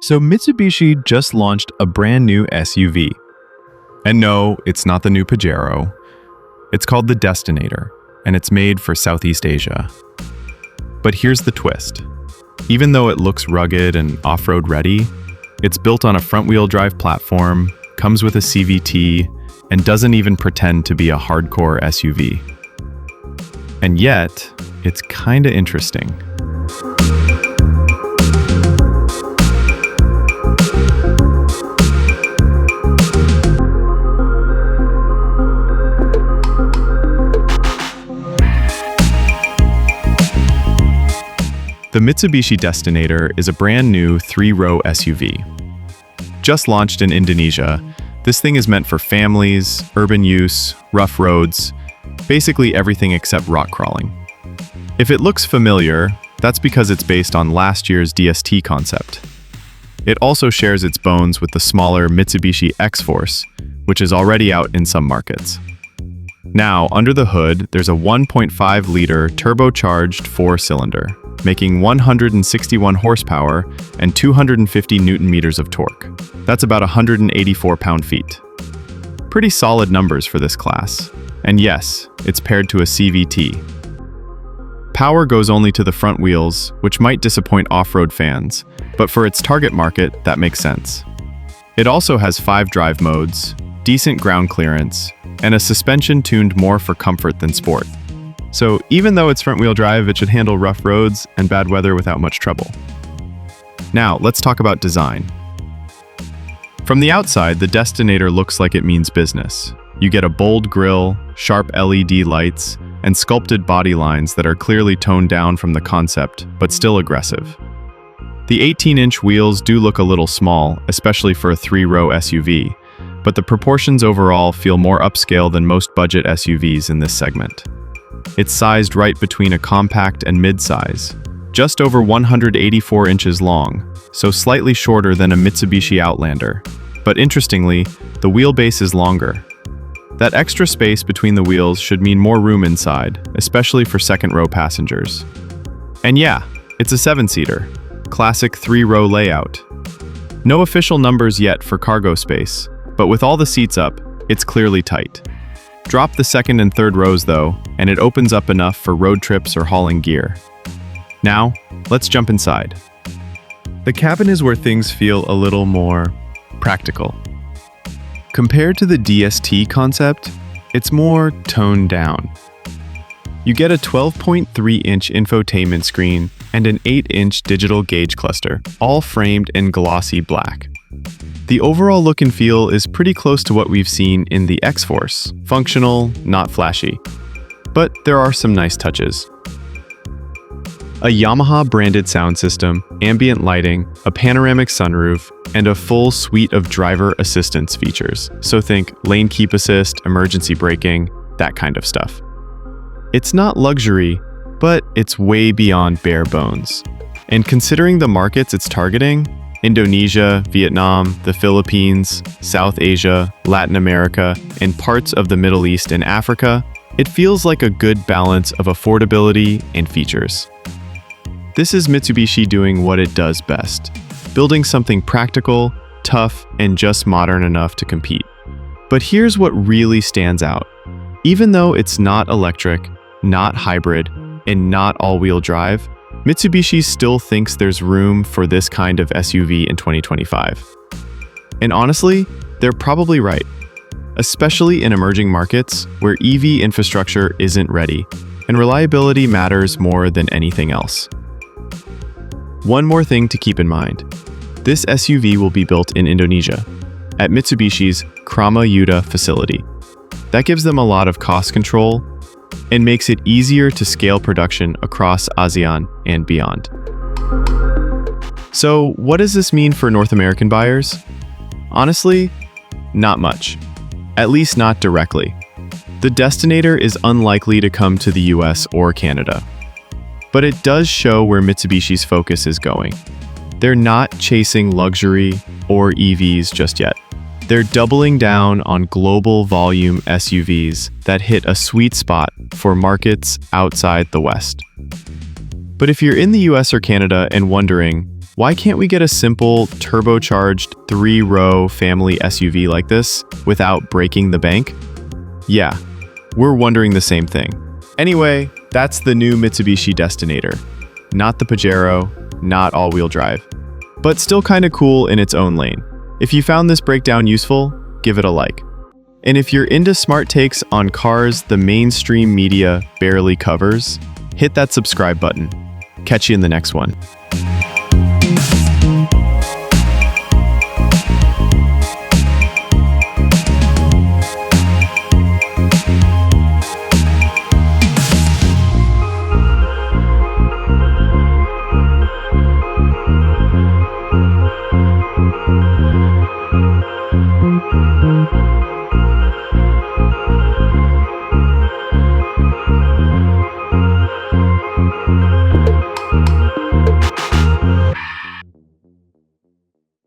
So Mitsubishi just launched a brand new SUV. And no, it's not the new Pajero. It's called the Destinator, and it's made for Southeast Asia. But here's the twist. Even though it looks rugged and off-road ready, it's built on a front-wheel drive platform, comes with a CVT, and doesn't even pretend to be a hardcore SUV. And yet, it's kinda interesting. The Mitsubishi Destinator is a brand new 3-row SUV. Just launched in Indonesia, this thing is meant for families, urban use, rough roads, basically everything except rock crawling. If it looks familiar, that's because it's based on last year's DST concept. It also shares its bones with the smaller Mitsubishi Xforce, which is already out in some markets. Now, under the hood, there's a 1.5-liter turbocharged 4-cylinder, making 161 horsepower and 250 newton-meters of torque. That's about 184 pound-feet. Pretty solid numbers for this class. And yes, it's paired to a CVT. Power goes only to the front wheels, which might disappoint off-road fans, but for its target market, that makes sense. It also has 5 drive modes, decent ground clearance, and a suspension tuned more for comfort than sport. So even though it's front-wheel drive, it should handle rough roads and bad weather without much trouble. Now, let's talk about design. From the outside, the Destinator looks like it means business. You get a bold grille, sharp LED lights, and sculpted body lines that are clearly toned down from the concept, but still aggressive. The 18-inch wheels do look a little small, especially for a 3-row SUV, but the proportions overall feel more upscale than most budget SUVs in this segment. It's sized right between a compact and mid-size, just over 184 inches long, so slightly shorter than a Mitsubishi Outlander. But interestingly, the wheelbase is longer. That extra space between the wheels should mean more room inside, especially for second-row passengers. And yeah, it's a 7-seater, classic 3-row layout. No official numbers yet for cargo space, but with all the seats up, it's clearly tight. Drop the second and third rows though, and it opens up enough for road trips or hauling gear. Now, let's jump inside. The cabin is where things feel a little more practical. Compared to the DST concept, it's more toned down. You get a 12.3-inch infotainment screen and an 8-inch digital gauge cluster, all framed in glossy black. The overall look and feel is pretty close to what we've seen in the Xforce. Functional, not flashy. But there are some nice touches. A Yamaha-branded sound system, ambient lighting, a panoramic sunroof, and a full suite of driver assistance features. So think lane keep assist, emergency braking, that kind of stuff. It's not luxury, but it's way beyond bare bones. And considering the markets it's targeting, Indonesia, Vietnam, the Philippines, South Asia, Latin America, and parts of the Middle East and Africa, it feels like a good balance of affordability and features. This is Mitsubishi doing what it does best, building something practical, tough, and just modern enough to compete. But here's what really stands out. Even though it's not electric, not hybrid, and not all-wheel drive, Mitsubishi still thinks there's room for this kind of SUV in 2025. And honestly, they're probably right, especially in emerging markets where EV infrastructure isn't ready, and reliability matters more than anything else. One more thing to keep in mind. This SUV will be built in Indonesia, at Mitsubishi's Krama Yuda facility. That gives them a lot of cost control and makes it easier to scale production across ASEAN and beyond. So, what does this mean for North American buyers? Honestly, not much. At least not directly. The Destinator is unlikely to come to the US or Canada. But it does show where Mitsubishi's focus is going. They're not chasing luxury or EVs just yet. They're doubling down on global volume SUVs that hit a sweet spot for markets outside the West. But if you're in the US or Canada and wondering, Why can't we get a simple, turbocharged, 3-row family SUV like this without breaking the bank? Yeah, we're wondering the same thing. Anyway, that's the new Mitsubishi Destinator. Not the Pajero, not all-wheel drive, but still kinda cool in its own lane. If you found this breakdown useful, give it a like. And if you're into smart takes on cars the mainstream media barely covers, hit that subscribe button. Catch you in the next one.